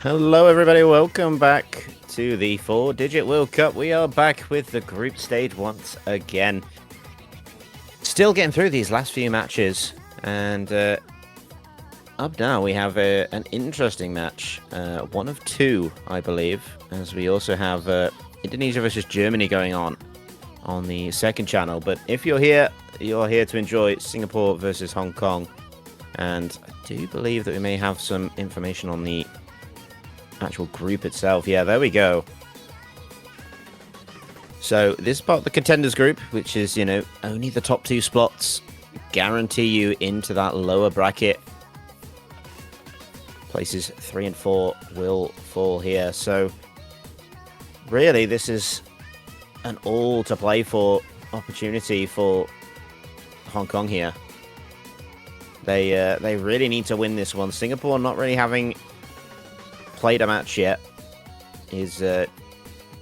Hello, everybody. Welcome back to the 4-digit World Cup. We are back with the group stage once again. Still getting through these last few matches, and up now we have an interesting match, one of two, I believe, as we also have Indonesia versus Germany going on the second channel. But if you're here to enjoy Singapore versus Hong Kong, and I do believe that we may have some information on the actual group itself. Yeah, there we go. So this is part of the contenders group, which is, only the top two spots guarantee you into that lower bracket. Places 3 and 4 will fall here. So really, this is an all to play for opportunity for Hong Kong here. They really need to win this one. Singapore not really having played a match yet is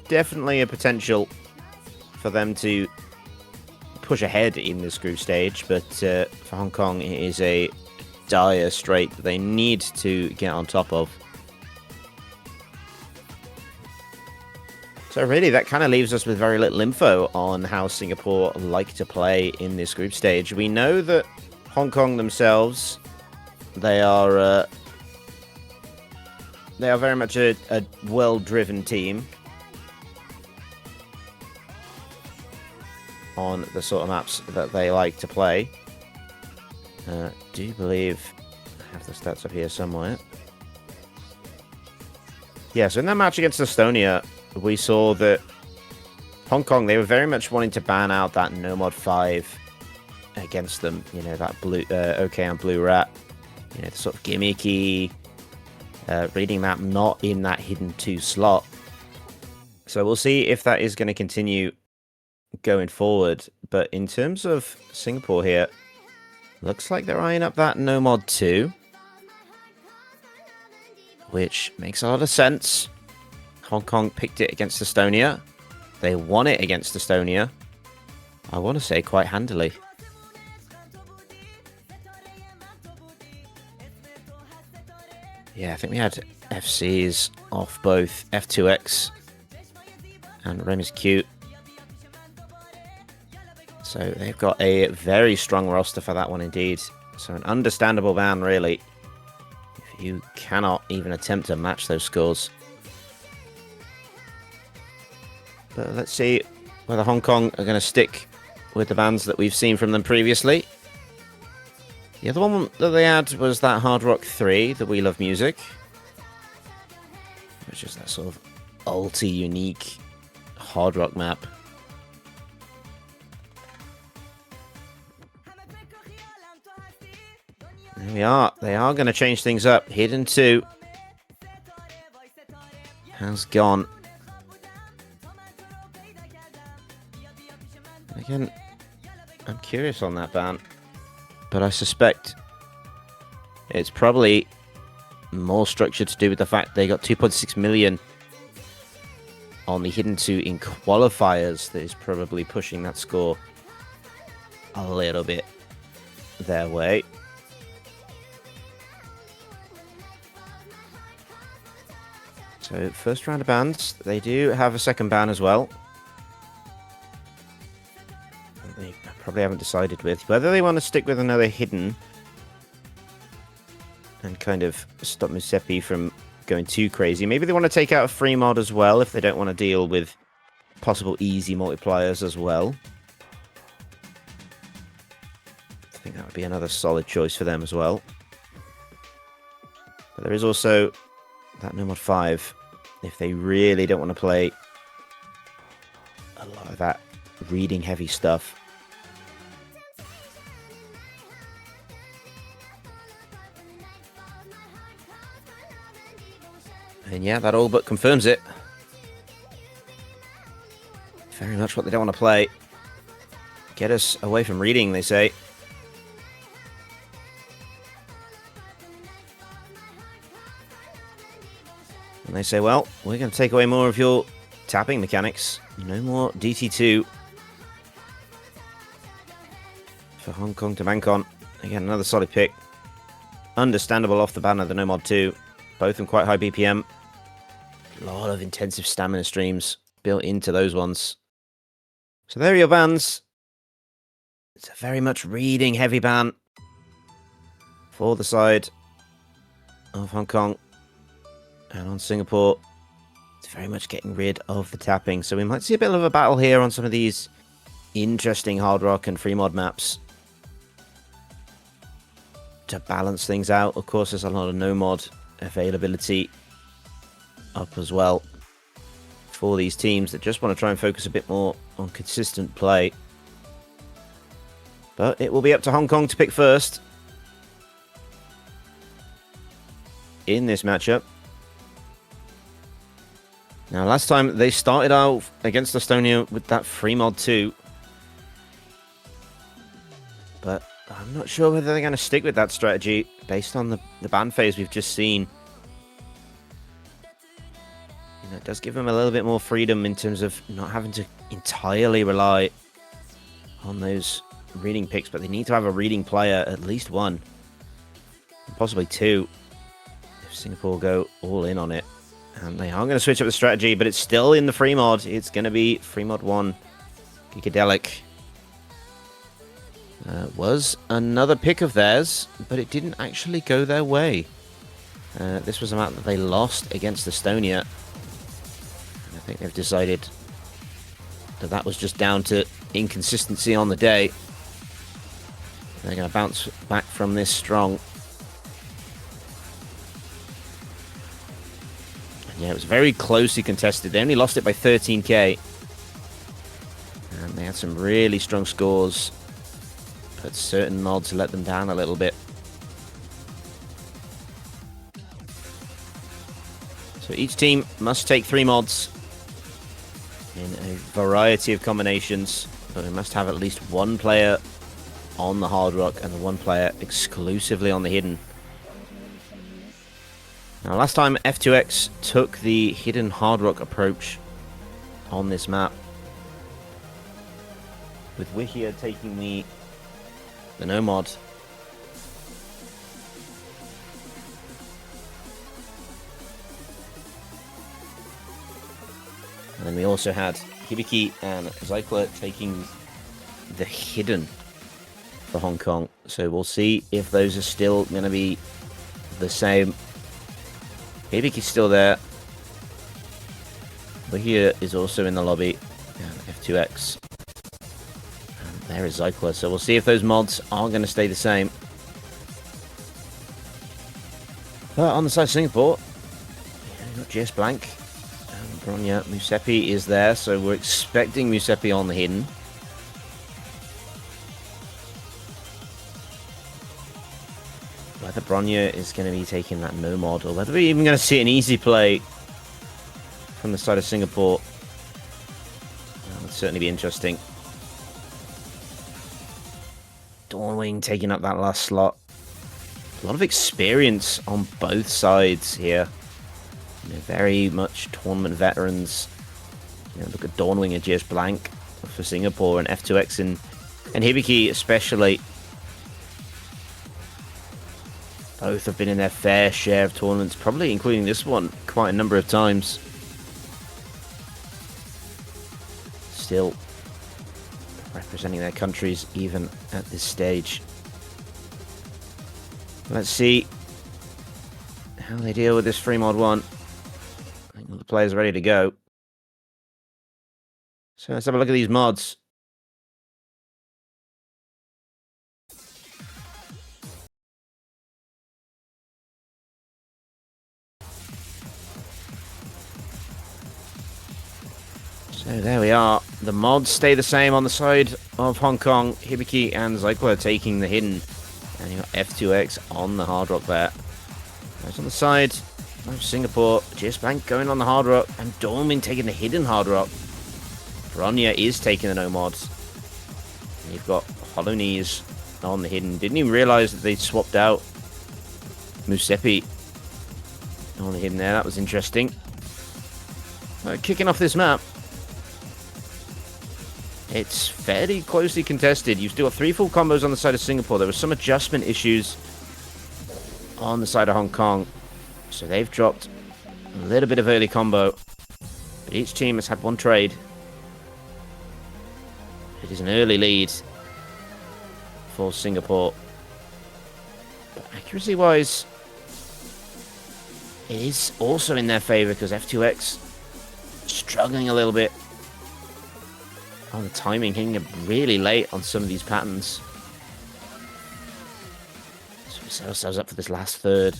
definitely a potential for them to push ahead in this group stage, but for Hong Kong it is a dire strait that they need to get on top of. So really that kind of leaves us with very little info on how Singapore like to play in this group stage. We know that Hong Kong themselves, they are very much a well-driven team on the sort of maps that they like to play. Do you believe I have the stats up here somewhere? Yeah, so in that match against Estonia, we saw that Hong Kong, they were very much wanting to ban out that no mod 5 against them. That blue OK and blue rat. The sort of gimmicky reading map not in that hidden 2 slot. So we'll see if that is going to continue going forward. But in terms of Singapore here, looks like they're eyeing up that no mod 2, which makes a lot of sense. Hong Kong picked it against Estonia. They won it against Estonia, I want to say, quite handily. Yeah, I think we had FCs off both F2X and Remus Cute. So they've got a very strong roster for that one indeed. So an understandable ban, really, if you cannot even attempt to match those scores. But let's see whether Hong Kong are going to stick with the bans that we've seen from them previously. The other one that they had was that Hard Rock 3, the We Love Music, which is that sort of ulti-unique hard rock map. There we are. They are going to change things up. Hidden 2 has gone. Again, I'm curious on that ban, but I suspect it's probably more structured to do with the fact they got 2.6 million on the hidden 2 in qualifiers that is probably pushing that score a little bit their way. So first round of bans, they do have a second ban as well. They probably haven't decided with whether they want to stick with another hidden and kind of stop Musepi from going too crazy. Maybe they want to take out a free mod as well if they don't want to deal with possible easy multipliers as well. I think that would be another solid choice for them as well. But there is also that no mod 5 if they really don't want to play a lot of that reading heavy stuff. And yeah, that all but confirms it. Very much what they don't want to play. Get us away from reading, they say. And they say, well, we're going to take away more of your tapping mechanics. No more DT2 for Hong Kong to bank on. Again, another solid pick. Understandable off the banner, the no mod 2. Both of them quite high BPM. A lot of intensive stamina streams built into those ones. So there are your bans. It's a very much reading heavy ban for the side of Hong Kong. And on Singapore, it's very much getting rid of the tapping. So we might see a bit of a battle here on some of these interesting hard rock and free mod maps to balance things out. Of course, there's a lot of no mod availability up as well for these teams that just want to try and focus a bit more on consistent play. But it will be up to Hong Kong to pick first in this matchup. Now, last time they started out against Estonia with that free mod 2. But I'm not sure whether they're going to stick with that strategy based on the ban phase we've just seen. You know, it does give them a little bit more freedom in terms of not having to entirely rely on those reading picks, but they need to have a reading player, at least one, possibly two, if Singapore go all in on it. And they are going to switch up the strategy, but it's still in the free mod. It's going to be free mod 1, Gigadelic. Was another pick of theirs, but it didn't actually go their way. This was a map that they lost against Estonia. And I think they've decided that that was just down to inconsistency on the day. They're going to bounce back from this strong. And yeah, it was very closely contested. They only lost it by 13k. And they had some really strong scores, but certain mods let them down a little bit. So each team must take 3 mods in a variety of combinations, but we must have at least one player on the hard rock and the one player exclusively on the hidden. Now, last time F2X took the hidden hard rock approach on this map, with Wikia taking the no mod. And then we also had Hibiki and Zyklor taking the hidden for Hong Kong. So we'll see if those are still going to be the same. Hibiki's still there. Wikia is also in the lobby. And F2X. There is Zyklor, so we'll see if those mods are going to stay the same. But on the side of Singapore, you've got GS Blank, and Bronya. Musepi is there, so we're expecting Musepi on the hidden. Whether Bronya is going to be taking that no mod, or whether we're even going to see an easy play from the side of Singapore, that would certainly be interesting. Dawnwing taking up that last slot. A lot of experience on both sides here. You know, very much tournament veterans. You know, look at Dawnwing and GS Blank for Singapore, and F2X and Hibiki especially. Both have been in their fair share of tournaments, probably including this one quite a number of times. Still representing their countries even at this stage. Let's see how they deal with this free mod 1. I think all the players are ready to go. So let's have a look at these mods. So there we are. The mods stay the same on the side of Hong Kong. Hibiki and Zyklor taking the hidden. And you got F2X on the hard rock there. That's on the side of Singapore. GS Bank going on the hard rock. And Dawnwing taking the hidden hard rock. Bronya is taking the no mods. And you've got Hollow Knees on the hidden. Didn't even realize that they'd swapped out Musepi on the hidden there. That was interesting. Kicking off this map. It's fairly closely contested. You've still got 3 full combos on the side of Singapore. There were some adjustment issues on the side of Hong Kong. So they've dropped a little bit of early combo. But each team has had one trade. It is an early lead for Singapore. But accuracy-wise, it is also in their favor because F2X struggling a little bit on the timing, hitting it really late on some of these patterns. So we set ourselves up for this last third.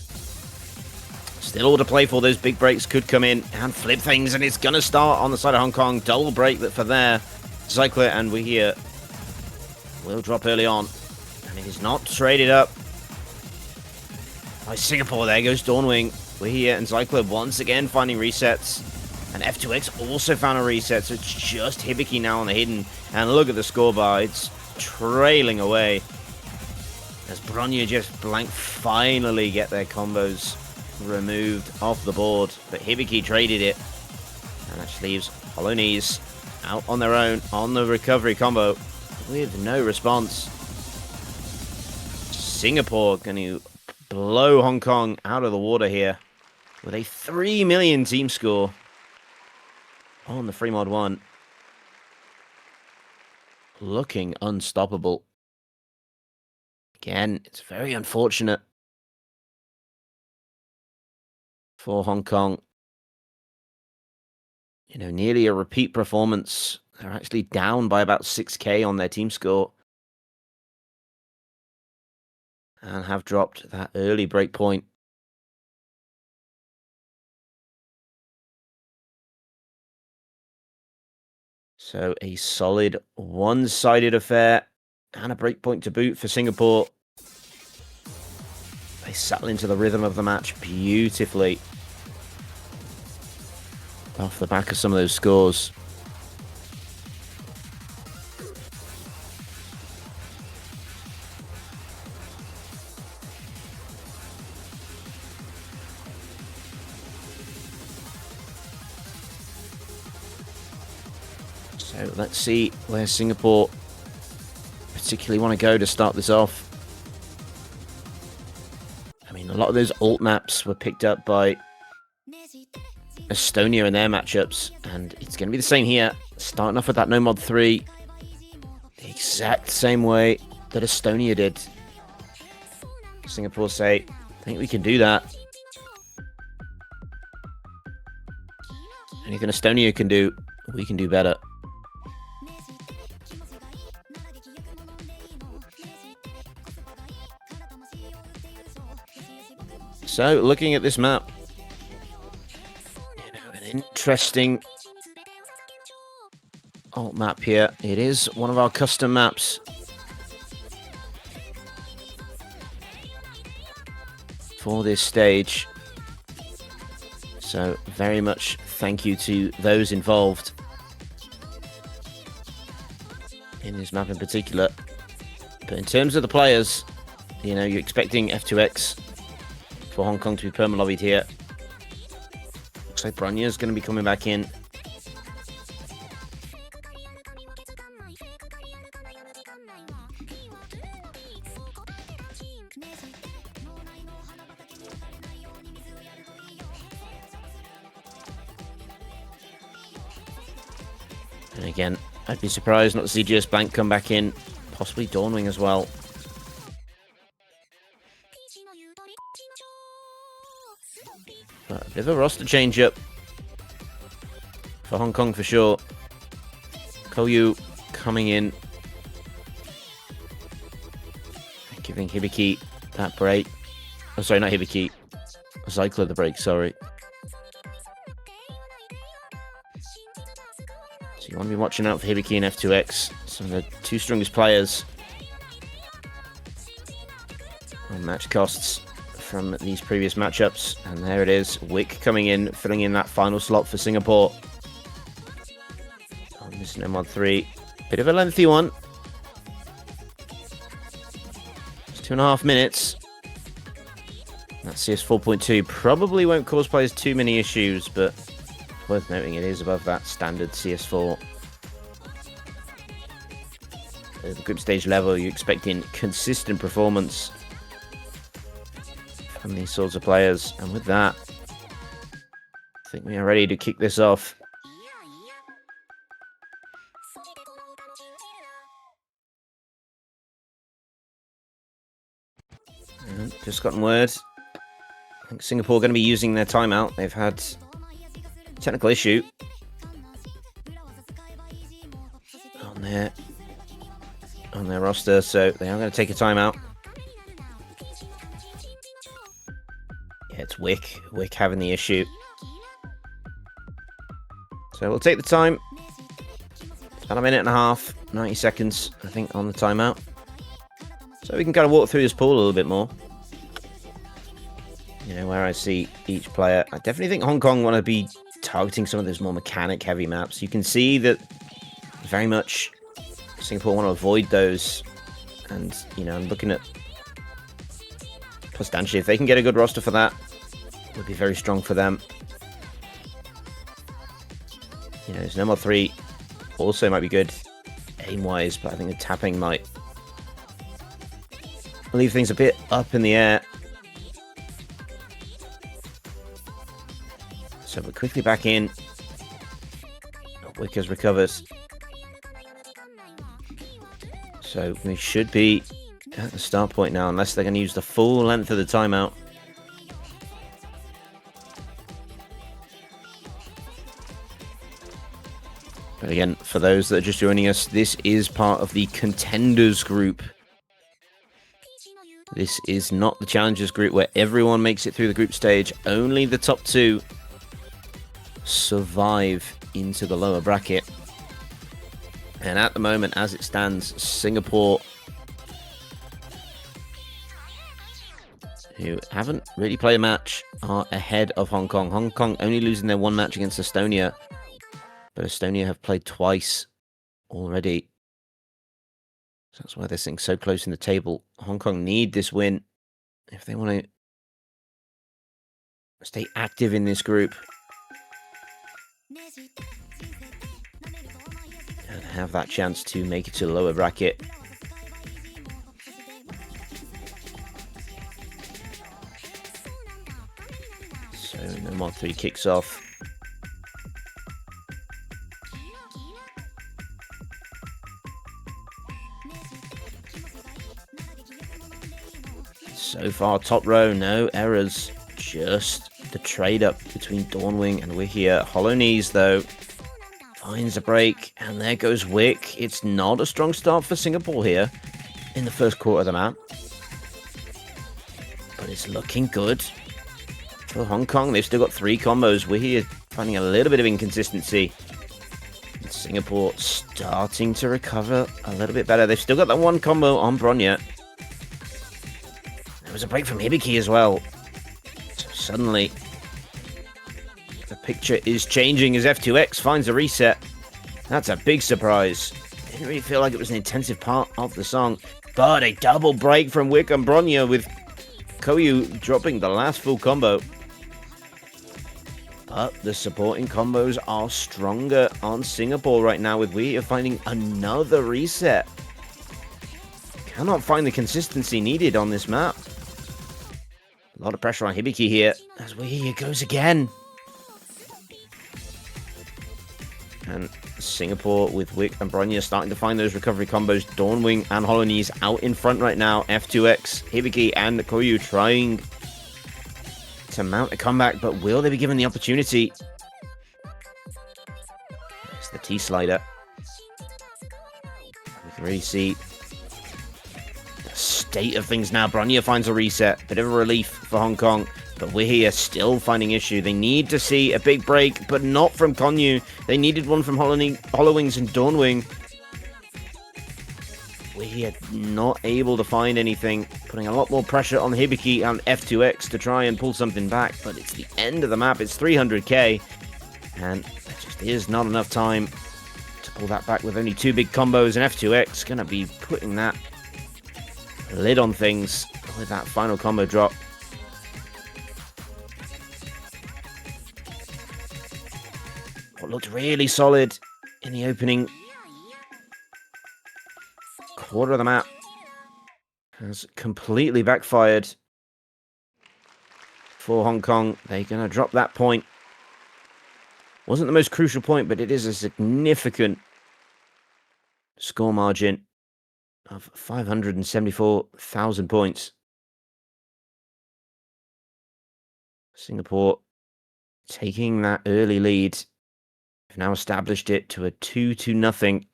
Still all to play for. Those big breaks could come in and flip things, and it's going to start on the side of Hong Kong. Double break that for there. Cycler and we here will drop early on, and it is not traded up by Singapore. There goes Dawnwing. We're here, and Cycler once again finding resets. And F2X also found a reset, so it's just Hibiki now on the hidden. And look at the scorebar, it's trailing away. As Bronya just blank finally get their combos removed off the board. But Hibiki traded it. And that leaves Hollow Knees out on their own on the recovery combo with no response. Singapore going to blow Hong Kong out of the water here with a 3 million team score on the free mod 1. Looking unstoppable. Again, it's very unfortunate for Hong Kong. You know, nearly a repeat performance. They're actually down by about 6k on their team score. And have dropped that early break point. So a solid one-sided affair and a breakpoint to boot for Singapore. They settle into the rhythm of the match beautifully off the back of some of those scores. So let's see where Singapore particularly want to go to start this off. I mean, a lot of those alt maps were picked up by Estonia in their matchups, and it's going to be the same here. Starting off with that no mod 3, the exact same way that Estonia did. Singapore say, I think we can do that. Anything Estonia can do, we can do better. So, looking at this map, you know, an interesting alt map here. It is one of our custom maps for this stage. So, very much thank you to those involved in this map in particular. But in terms of the players, you know, you're expecting F2X for Hong Kong to be perma-lobbied here. Looks like Bronya's going to be coming back in. And again, I'd be surprised not to see GS Blank come back in. Possibly Dawnwing as well. But a bit of a roster change up for Hong Kong for sure. Koyu coming in, giving Hibiki that break. Oh, sorry, not Hibiki. Cycler the break, sorry. So you want to be watching out for Hibiki and F2X, some of the two strongest players on match costs from these previous matchups. And there it is, Wick coming in, filling in that final slot for Singapore. On this no mod 3, bit of a lengthy one. It's 2.5 minutes. That CS 4.2 probably won't cause players too many issues, but worth noting it is above that standard CS4. At the group stage level, you're expecting consistent performance from these sorts of players. And with that, I think we are ready to kick this off. And just gotten word. I think Singapore are going to be using their timeout. They've had a technical issue on their roster, so they are going to take a timeout. Yeah, it's Wick having the issue. So we'll take the time. About a minute and a half, 90 seconds, I think, on the timeout. So we can kind of walk through this pool a little bit more. You know, where I see each player. I definitely think Hong Kong want to be targeting some of those more mechanic-heavy maps. You can see that very much Singapore want to avoid those. And, you know, I'm looking at plus Danshi. If they can get a good roster for that, it would be very strong for them. You know, there's no more 3. Also might be good aim-wise, but I think the tapping might leave things a bit up in the air. So we're quickly back in. Wick has recovered. So we should be at the start point now, unless they're going to use the full length of the timeout. But again, for those that are just joining us, this is part of the contenders group. This is not the challengers group where everyone makes it through the group stage. Only the top 2 survive into the lower bracket. And at the moment, as it stands, Singapore, who haven't really played a match, are ahead of Hong Kong. Hong Kong only losing their 1 match against Estonia, but Estonia have played twice already. So that's why they're sitting so close in the table. Hong Kong need this win if they want to stay active in this group and have that chance to make it to the lower bracket. So no more 3 kicks off. So far, top row, no errors. Just the trade up between Dawnwing and Wihia. Hollow Knees, though, finds a break, and there goes Wick. It's not a strong start for Singapore here in the first quarter of the map, but it's looking good for Hong Kong. They've still got 3 combos. Wihia finding a little bit of inconsistency. And Singapore starting to recover a little bit better. They've still got that 1 combo on Bronya. There was a break from Hibiki as well. So suddenly, the picture is changing as F2X finds a reset. That's a big surprise. Didn't really feel like it was an intensive part of the song. But a double break from Wick and Bronya with Koyu dropping the last full combo. But the supporting combos are stronger on Singapore right now, with Wihia finding another reset. Cannot find the consistency needed on this map. A lot of pressure on Hibiki here as Wihia goes again. And Singapore with Wick and Bronya starting to find those recovery combos. Dawnwing and Hollow Knees out in front right now. F2X, Hibiki and Koyu trying to mount a comeback, but will they be given the opportunity? It's the T-slider. We can really see the state of things now. Bronya finds a reset. Bit of a relief for Hong Kong. But we're here still finding issue. They need to see a big break, but not from Konyu. They needed one from Hollowings and Dawnwing. We're here not able to find anything. Putting a lot more pressure on Hibiki and F2X to try and pull something back. But it's the end of the map. It's 300k. And there just is not enough time to pull that back with only 2 big combos. And F2X going to be putting that lid on things with that final combo drop. What looked really solid in the opening quarter of the map has completely backfired. for Hong Kong. They're going to drop that point. Wasn't the most crucial point, but it is a significant score margin of 574,000 points. Singapore taking that early lead. Have now established it to a 2-0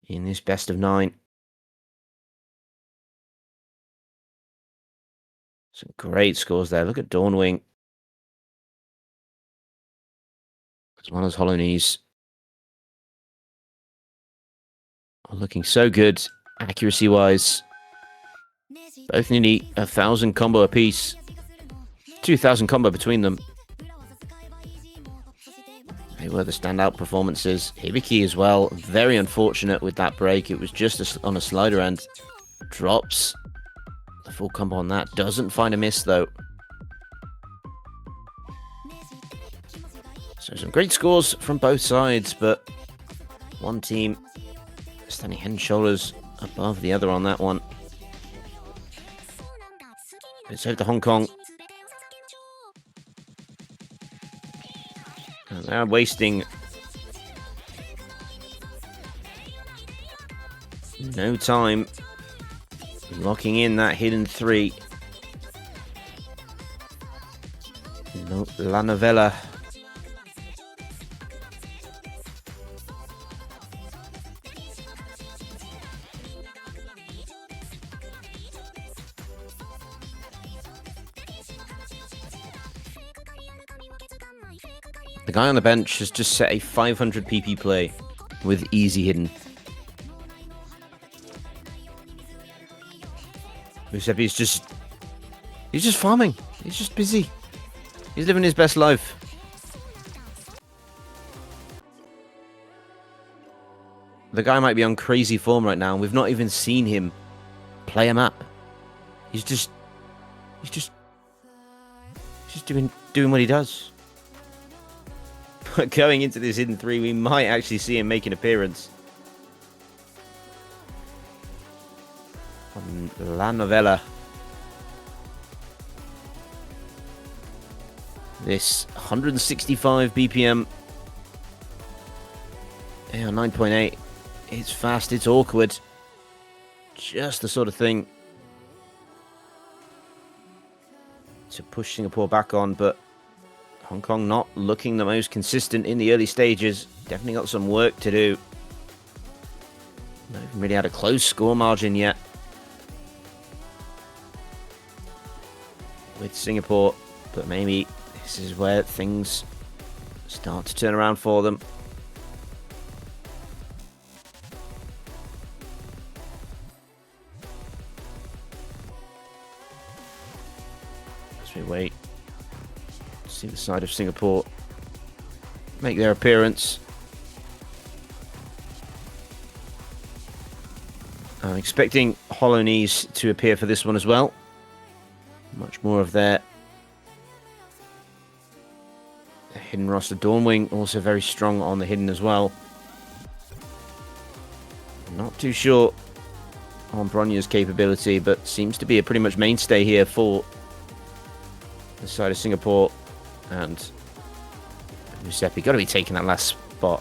in this best of 9. Some great scores there. Look at Dawnwing. As well as Hollownese. Looking so good, accuracy-wise. Both nearly 1,000 combo apiece. 2,000 combo between them. They were the standout performances. Hibiki as well. Very unfortunate with that break. It was just on a slider end. Drops the full combo on that. Doesn't find a miss, though. So some great scores from both sides, but one team standing head and shoulders above the other on that one. It's over to Hong Kong. And they're wasting no time locking in that hidden 3. La Novella. The guy on the bench has just set a 500 PP play with easy hidden. Giuseppe's he's just farming. He's just busy. He's living his best life. The guy might be on crazy form right now, and we've not even seen him play a map. He's just doing what he does. But going into this hidden 3, we might actually see him make an appearance. On La Novella. This 165 BPM. Yeah, 9.8. It's fast, it's awkward. Just the sort of thing to push Singapore back on, but Hong Kong not looking the most consistent in the early stages. Definitely got some work to do. Not even really had a close score margin yet with Singapore, but maybe this is where things start to turn around for them. As we wait. See the side of Singapore make their appearance. I'm expecting Hollownese to appear for this one as well. Much more of their hidden roster. Dawnwing also very strong on the hidden as well. Not too sure on Bronya's capability, but seems to be a pretty much mainstay here for the side of Singapore. And Giuseppe got to be taking that last spot.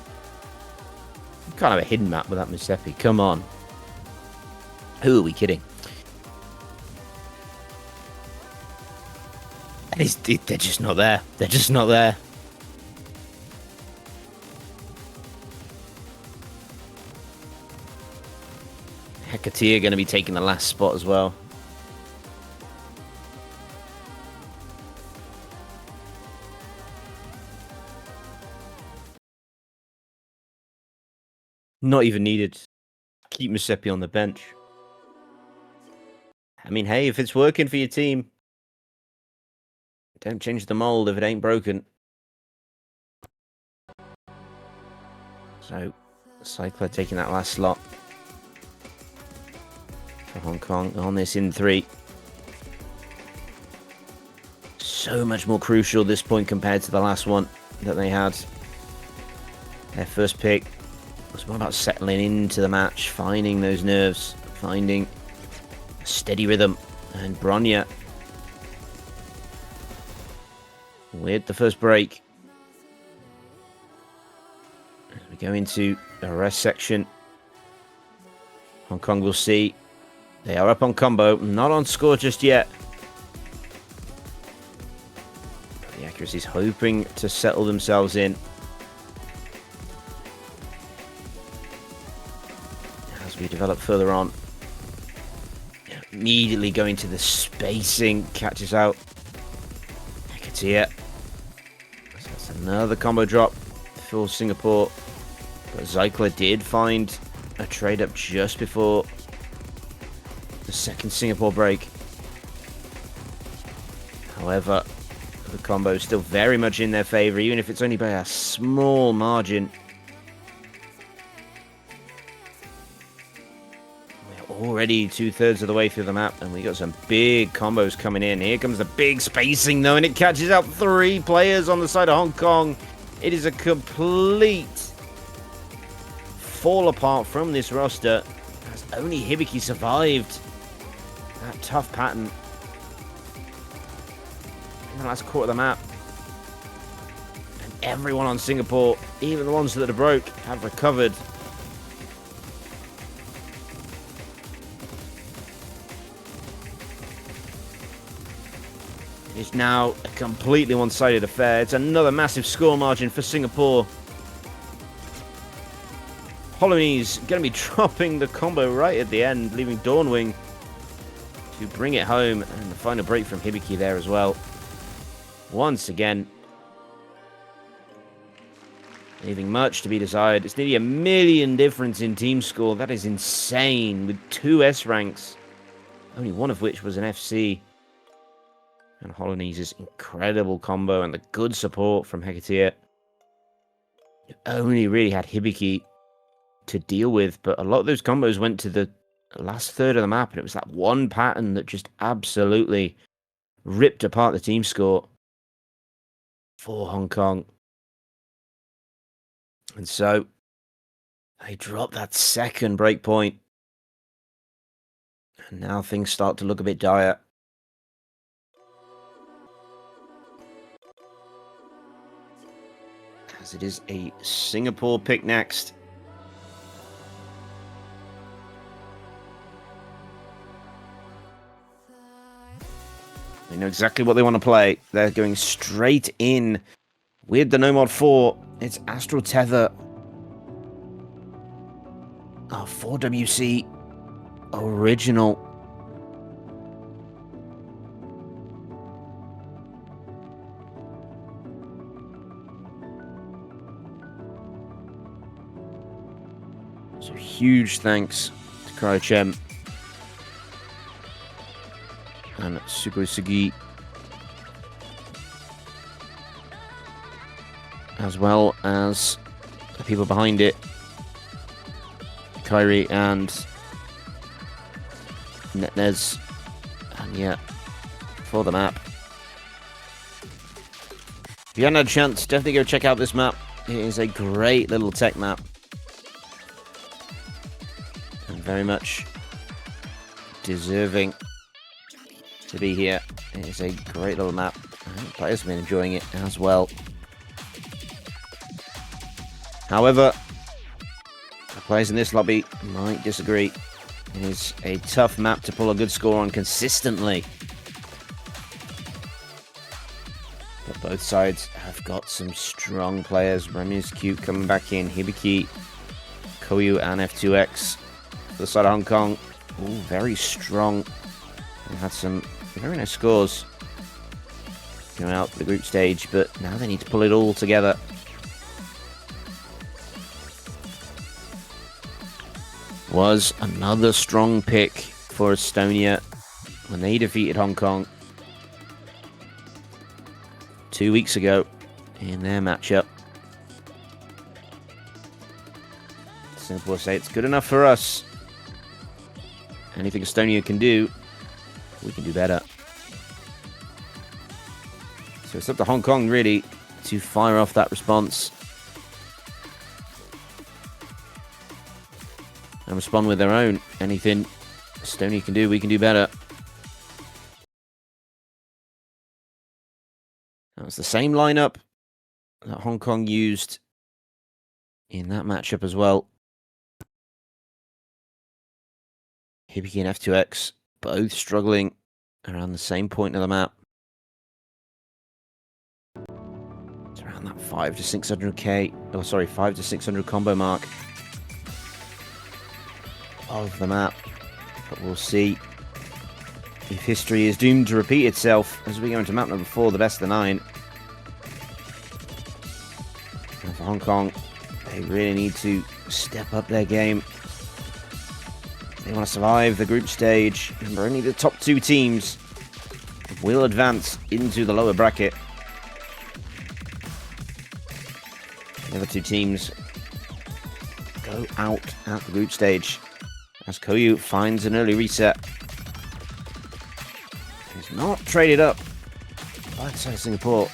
Can't have a hidden map without Giuseppe. Come on. Who are we kidding? They're just not there. They're just not there. Hecate going to be taking the last spot as well. Not even needed. Keep Giuseppe on the bench. I mean, hey, if it's working for your team, don't change the mold if it ain't broken. So, Cycler taking that last slot for Hong Kong on this in 3. So much more crucial this point compared to the last one that they had. Their first pick was more about settling into the match, finding those nerves, finding a steady rhythm. And Bronya with the first break. As we go into the rest section, Hong Kong will see. They are up on combo, not on score just yet. The accuracy is hoping to settle themselves in. As we develop further on, immediately going to the spacing, catches out Hecatier. So that's another combo drop for Singapore. But Zyklor did find a trade up just before the second Singapore break. However, the combo is still very much in their favor, even if it's only by a small margin. We're already 2/3 of the way through the map, and we got some big combos coming in. Here comes the big spacing, though, and it catches out 3 players on the side of Hong Kong. It is a complete fall apart from this roster, as only Hibiki survived that tough pattern in the last quarter of the map. And everyone on Singapore, even the ones that are broke, have recovered. It's now a completely one-sided affair. It's another massive score margin for Singapore. Holonese going to be dropping the combo right at the end, leaving Dawnwing to bring it home. And the final break from Hibiki there as well. Once again, leaving much to be desired. It's nearly 1 million difference in team score. That is insane, with 2 S ranks, only one of which was an FC. And Holonese's incredible combo and the good support from Hecatier only really had Hibiki to deal with, but a lot of those combos went to the last third of the map, and it was that one pattern that just absolutely ripped apart the team score for Hong Kong. And so they drop that second break point, and now things start to look a bit dire. As it is a Singapore pick next. They know exactly what they want to play. They're going straight in with the No Mod 4. It's Astral Tether. Our 4WC original. So huge thanks to Cryochem and Sugosugi, as well as the people behind it, Kyrie and Netnez, and yeah, for the map. If you haven't had a chance, definitely go check out this map. It is a great little tech map, and very much deserving to be here. It is a great little map. I think players have been enjoying it as well. However, the players in this lobby might disagree. It is a tough map to pull a good score on consistently. But both sides have got some strong players. Remius Cute coming back in. Hibiki, Koyu, and F2X. For the side of Hong Kong, ooh, very strong. They had some very nice scores going out to the group stage, but now they need to pull it all together. Was another strong pick for Estonia when they defeated Hong Kong 2 weeks ago in their matchup. Singapore say it's good enough for us. Anything Estonia can do, we can do better. So it's up to Hong Kong really to fire off that response and respond with their own. Anything Estonia can do, we can do better. That was the same lineup that Hong Kong used in that matchup as well. Hibiki and F2X both struggling around the same point of the map. It's around that 5 to 600k. Oh, sorry, 5 to 600 combo mark of the map. But we'll see if history is doomed to repeat itself as we go into map number 4, the best of 9. And for Hong Kong, they really need to step up their game. They want to survive the group stage. Remember, only the top 2 teams will advance into the lower bracket. The other 2 teams go out at the group stage as Koyu finds an early reset. He's not traded up by the side of Singapore.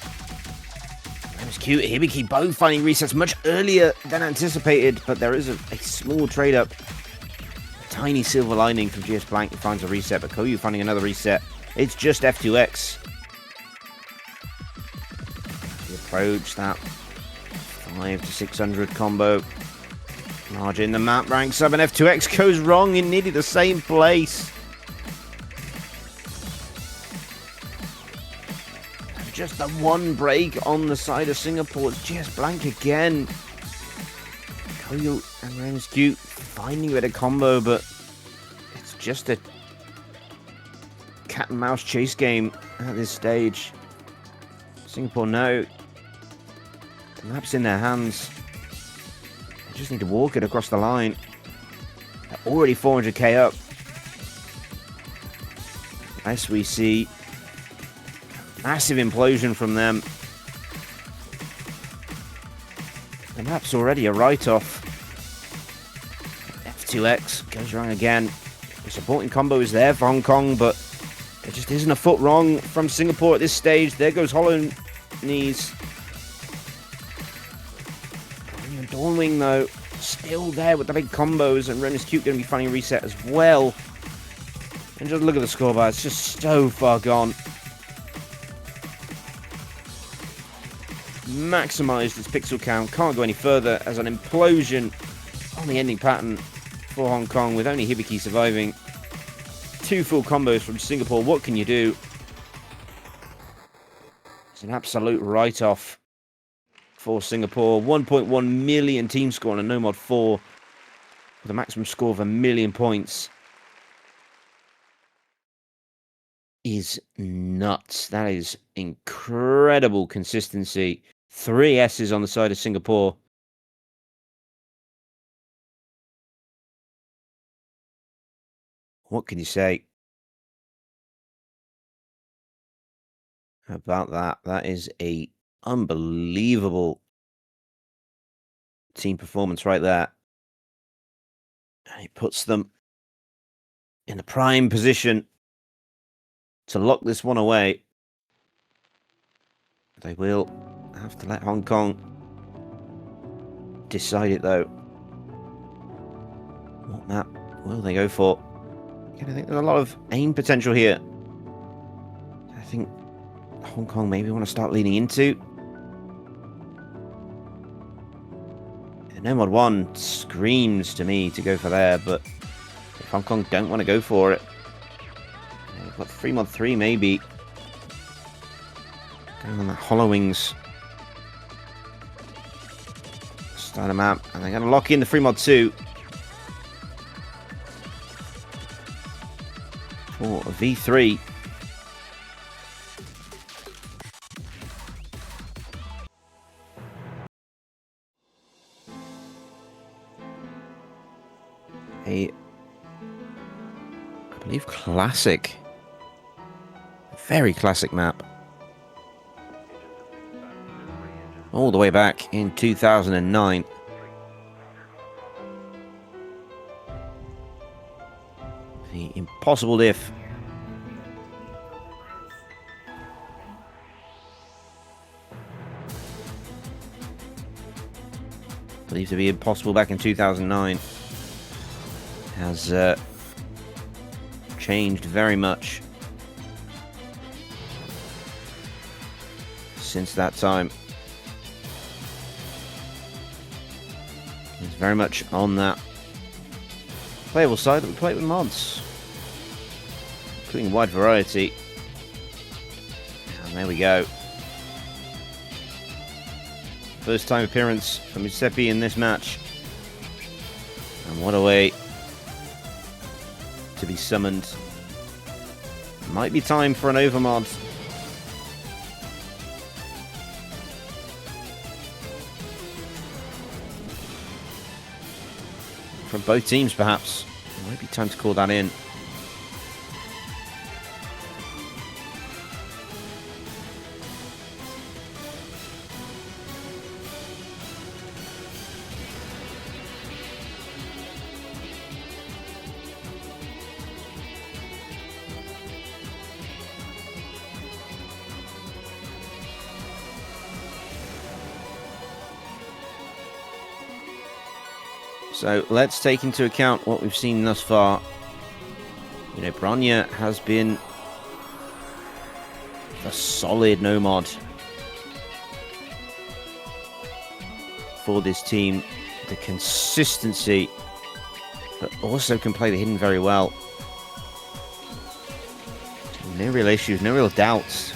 That was cute. Hibiki both finding resets much earlier than anticipated, but there is a small trade up. Tiny silver lining from GS Blank who finds a reset, but Koyu finding another reset. It's just F2X. We approach that 5 to 600 combo. Larger in the map ranks up, and F2X goes wrong in nearly the same place. Just the one break on the side of Singapore. It's GS Blank again. Koyu and Ren's finding a bit of combo, but it's just a cat and mouse chase game at this stage. Singapore know the map's in their hands. They just need to walk it across the line. They're already 400k up. As we see massive implosion from them. The map's already a write-off. F2X goes wrong again. The supporting combo is there for Hong Kong, but there just isn't a foot wrong from Singapore at this stage. There goes Hollow Knees. Dawnwing, though, still there with the big combos, and Ren is Cute going to be finding a reset as well. And just look at the scorebar, it's just so far gone. Maximized its pixel count, can't go any further as an implosion on the ending pattern for Hong Kong with only Hibiki surviving. 2 full combos from Singapore, what can you do? It's an absolute write-off for Singapore. 1.1 million team score on a no mod 4 with a maximum score of 1 million points is nuts. That is incredible consistency. 3 S's on the side of Singapore. What can you say about that? That is a unbelievable team performance right there. And it puts them in the prime position to lock this one away. They will have to let Hong Kong decide it, though. What map will they go for? Again, I think there's a lot of aim potential here. I think Hong Kong maybe want to start leaning into. No mod 1 screams to me to go for there, but if Hong Kong don't want to go for it, we've got 3 mod 3 maybe. Going on that Hollow Wings starter map, and they're going to lock in the 3 mod 2 for a V3. I believe classic, very classic map, all the way back in 2009. The Impossible Diff. Believed to be impossible back in 2009. Has changed very much since that time. It's very much on that playable side that we play with mods, including a wide variety. And there we go. First time appearance from Giuseppe in this match. And what a way to be summoned. Might be time for an overmod. From both teams, perhaps. Might be time to call that in. So let's take into account what we've seen thus far. You know, Bronya has been a solid no-mod for this team. The consistency, but also can play the hidden very well. No real issues, no real doubts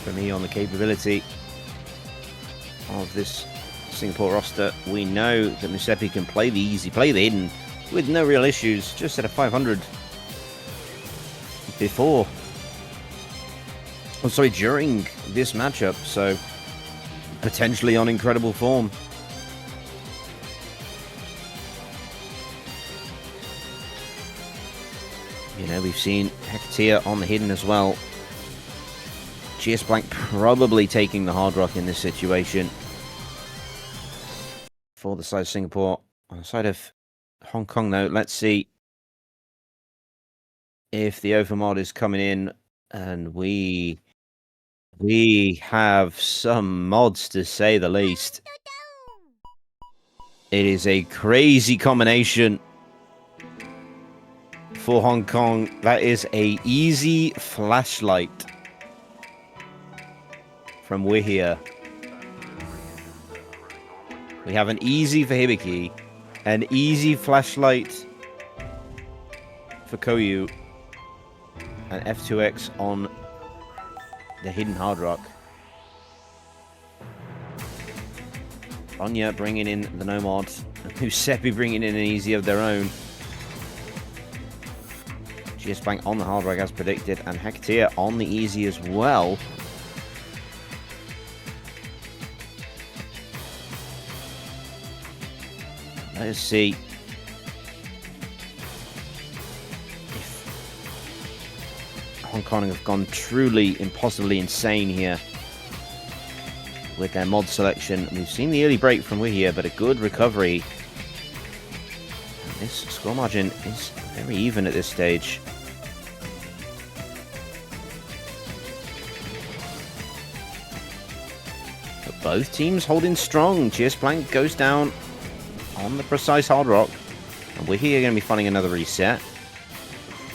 for me on the capability of this Singapore roster. We know that Giuseppe can play the easy, play the hidden with no real issues. Just at a 500 before. Oh, sorry, during this matchup. So potentially on incredible form. You know, we've seen Hector on the hidden as well. GS Blank probably taking the hard rock in this situation. For the side of Singapore. On the side of Hong Kong, though, let's see if the overmod is coming in, and we have some mods, to say the least. It is a crazy combination for Hong Kong. That is a easy flashlight from Wihia. We have an easy for Hibiki, an easy flashlight for Koyu, and F2X on the hidden hard rock. Bronya bringing in the no-mod, Giuseppe bringing in an easy of their own. GS Bank on the hard rock as predicted, and Hector on the easy as well. Let's see if Hong Kong have gone truly impossibly insane here with their mod selection. We've seen the early break from Wihia, but a good recovery. And this score margin is very even at this stage. But both teams holding strong. GS Blank goes down on the precise hard rock, and we're here going to be finding another reset.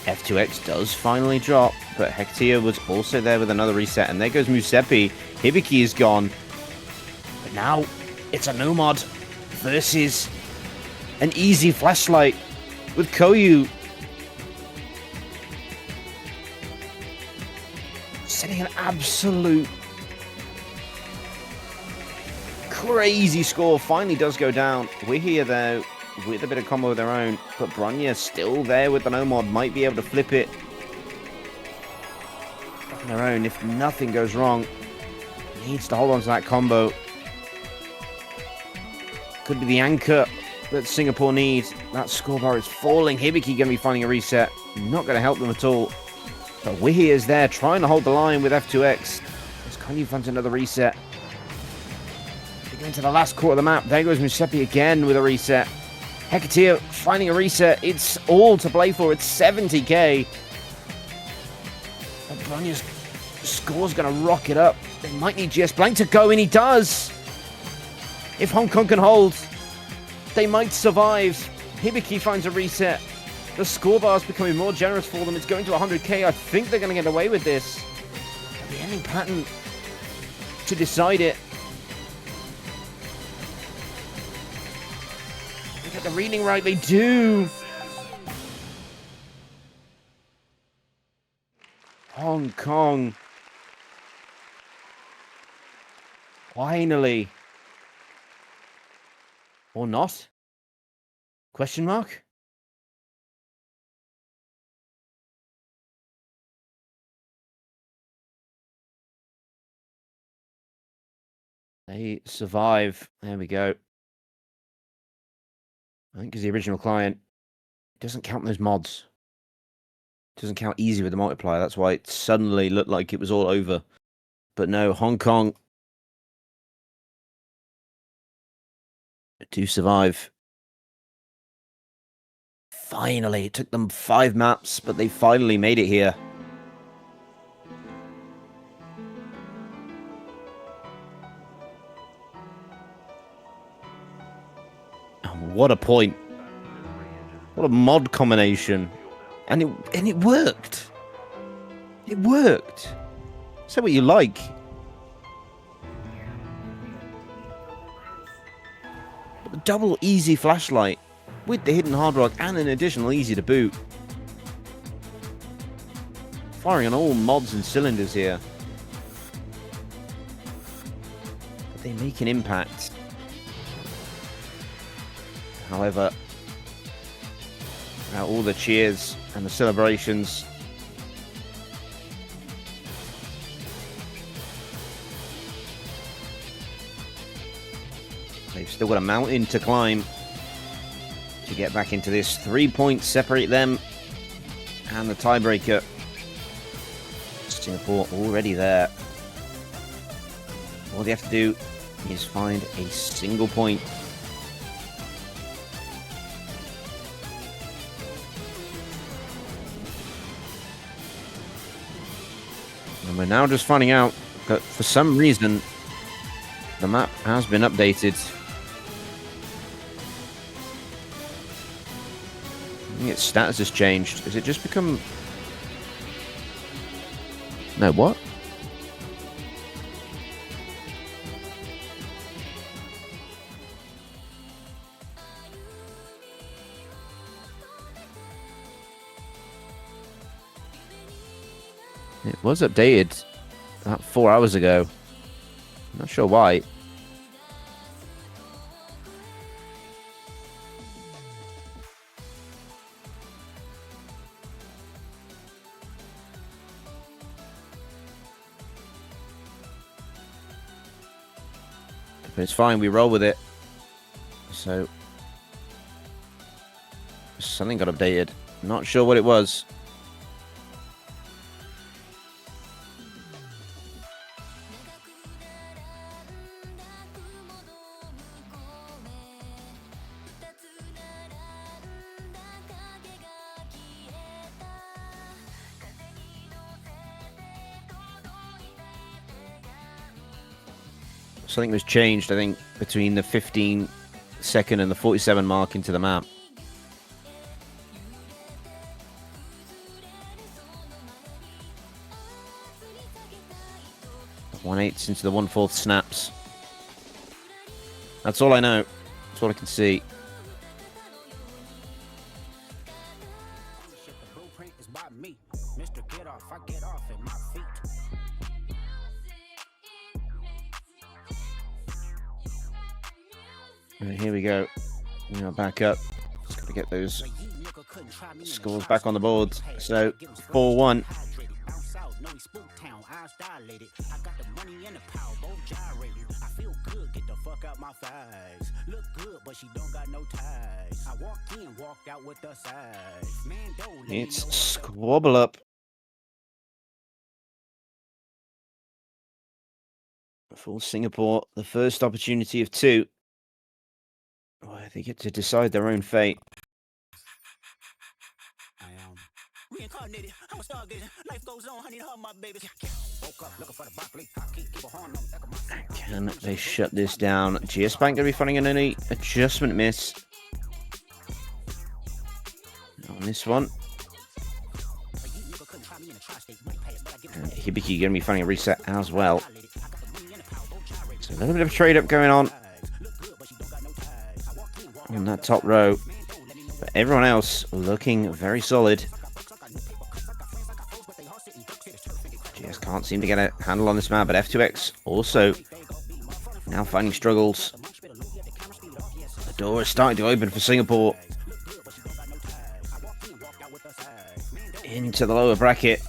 F2X does finally drop, but Hector was also there with another reset, and there goes Giuseppe. Hibiki is gone, but now it's a no-mod versus an easy flashlight with Koyu. Setting an absolute crazy score. Finally does go down. We're here though with a bit of combo of their own, but Bronya still there with the no-mod. Might be able to flip it on their own if nothing goes wrong. Needs to hold on to that combo. Could be the anchor that Singapore needs. That scorebar is falling. Hibiki going to be finding a reset. Not going to help them at all. But Wihi is there trying to hold the line with F2X. As Koyu finds another reset. Into the last quarter of the map. There goes Giuseppe again with a reset. Hector finding a reset. It's all to play for. It's 70k. And Bronya's score's going to rocket up. They might need GS Blank to go, and he does. If Hong Kong can hold, they might survive. Hibiki finds a reset. The scorebar is becoming more generous for them. It's going to 100k. I think they're going to get away with this. At the end getting pattern to decide it. They get the reading right, they do. Hong Kong. Finally. Or not? Question mark? They survive. There we go. I think because the original client doesn't count those mods. Doesn't count easy with the multiplier. That's why it suddenly looked like it was all over. But no, Hong Kong to survive. Finally, it took them 5 maps, but they finally made it here. Oh, what a point. What a mod combination. And it worked. It worked. Say what you like. But the double easy flashlight with the hidden hard rock and an additional easy to boot. Firing on all mods and cylinders here. But they make an impact. However, all the cheers and the celebrations. They've still got a mountain to climb to get back into this. 3 points separate them and the tiebreaker. Singapore already there. All they have to do is find a single point. And we're now just finding out that for some reason the map has been updated. I think its status has changed. Has it just become... No, what? It was updated about 4 hours ago. I'm not sure why. But it's fine, we roll with it. So something got updated. Not sure what it was. Something was changed, I think, between the 15-second and the 47 mark into the map. 1/8 into the 1/4 snaps. That's all I know. That's all I can see. Right, here we go. We are back up. Just got to get those scores back on the board. So 4-1. It's squabble up. For Singapore, the first opportunity of 2. Oh, they get to decide their own fate. Can they shut this down? GS Bank going to be finding an early adjustment miss on this one. And Hibiki Hibiki going to be finding a reset as well. So a little bit of trade up going on that top row. But everyone else looking very solid. Just can't seem to get a handle on this map, but F2X also now finding struggles. The door is starting to open for Singapore. Into the lower bracket.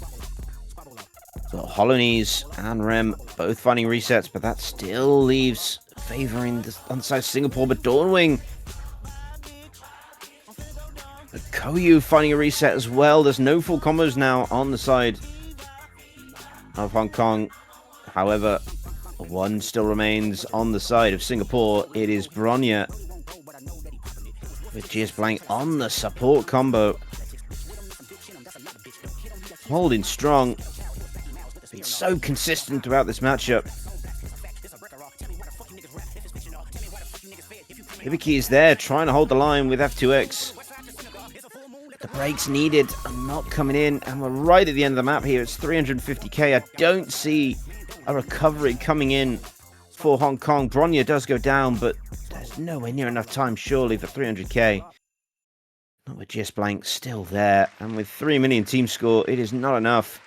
So Hollownese and Rem both finding resets, but that still leaves favoring the underside Singapore. But Dawnwing, the Koyu finding a reset as well. There's no full combos now on the side of Hong Kong. However, one still remains on the side of Singapore. It is Bronya with GS Blank on the support combo. Holding strong. Been so consistent throughout this matchup. Hibiki is there trying to hold the line with F2X. The breaks needed are not coming in, and we're right at the end of the map here. It's 350k. I don't see a recovery coming in for Hong Kong. Bronya does go down, but there's nowhere near enough time, surely, for 300k. Not with GS Blank still there, and with 3 million team score, it is not enough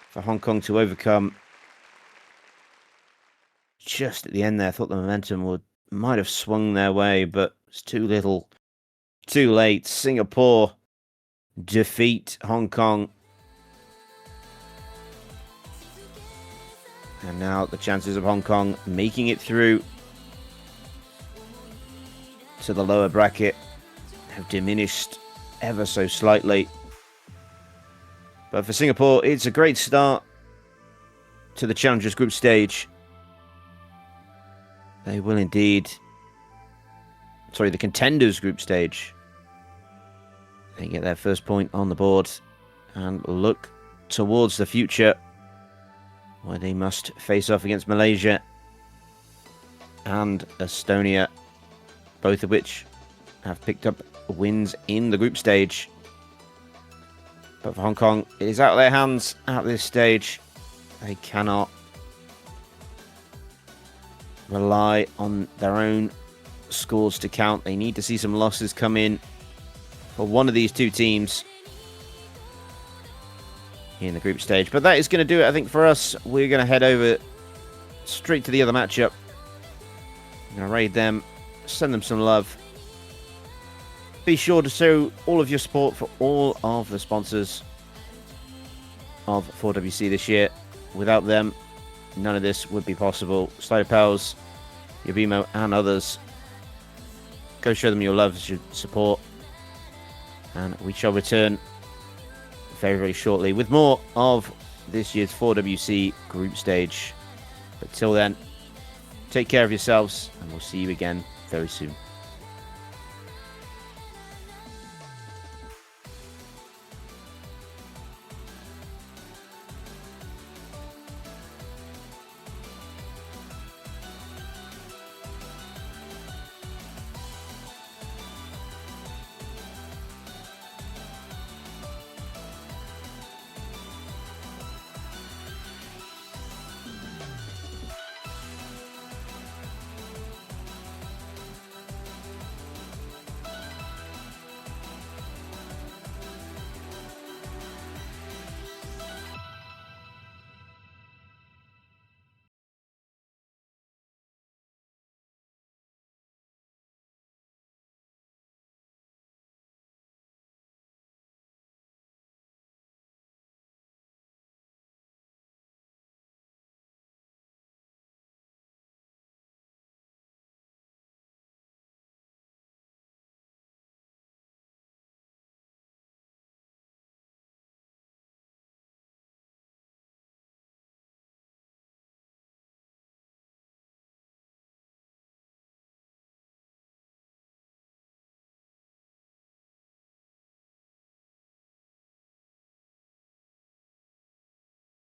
for Hong Kong to overcome. Just at the end there, I thought the momentum might have swung their way, but it's too little, too late. Singapore defeat Hong Kong. And now the chances of Hong Kong making it through to the lower bracket have diminished ever so slightly. But for Singapore, it's a great start to the Challengers Group stage. They will indeed... Sorry, the Contenders Group stage. They get their first point on the board and look towards the future, where they must face off against Malaysia and Estonia, both of which have picked up wins in the group stage. But for Hong Kong, it is out of their hands at this stage. They cannot rely on their own scores to count. They need to see some losses come in for one of these two teams in the group stage. But that is going to do it, I think, for us. We're going to head over straight to the other matchup. I'm going to raid them, send them some love. Be sure to show all of your support for all of the sponsors of 4WC this year. Without them, none of this would be possible. Slider Pals, Yabimo, and others. Go show them your love, your support. And we shall return very, very shortly with more of this year's 4WC group stage. But till then, take care of yourselves, and we'll see you again very soon.